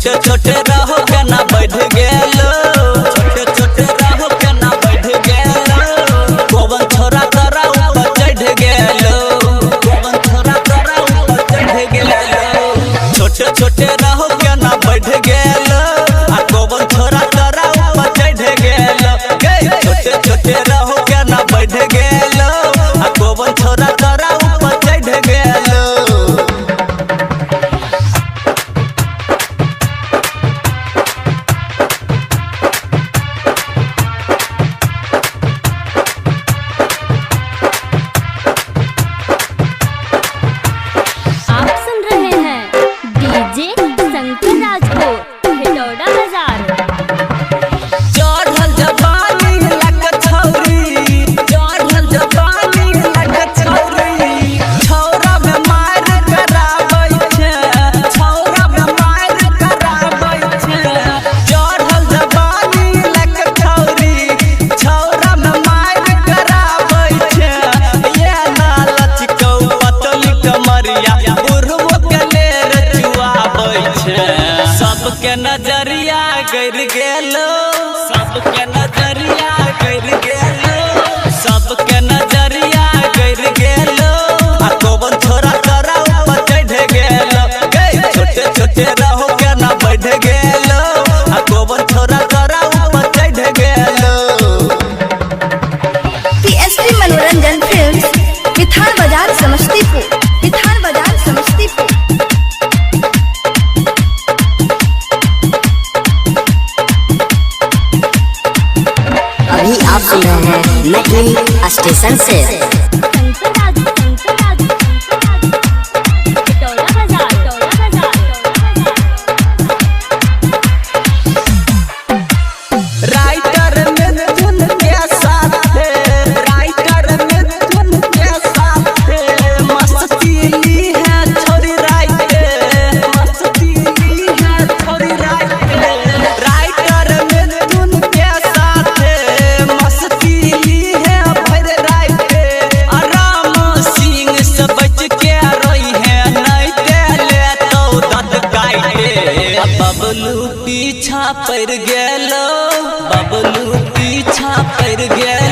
छोटे छोटे रहो के ना बढ़ गेलो, छोटे छोटे रहो के ना बढ़ गेलो। गोवन छोरा तोरा ऊपर चढ़ गेलो, गोवन छोरा तोरा ऊपर चढ़ गेलो। छोटे छोटे रहो के ना बढ़ गेलो, आ गोवन छोरा तोरा ऊपर चढ़ गेलो। छोटे छोटे रहो के ना बढ़ गेलो, आ गोवन छोरा तोरा ऊपर चढ़ गेलो। सबके नजरिया गिर गेलो, सबके नजरिया गिर गेलो, सबके नजरिया गिर गेलो। आ गोवन छोरा तोरा ऊपर चढ़ गेलो। छोटे छोटे रहो के ना बढ़ गेलो, आ गोवन छोरा तोरा ऊपर चढ़ गेलो। पीएसपी मनोरंजन फिल्म्स, विधान बाजार समस्तीपुर, विधान बाजार समस्तीपुर। अभी आप सुन रहे हैं नई स्टेशन से। बबलू पीछा पड़ गेलो, बबलू पीछा पड़ गेलो।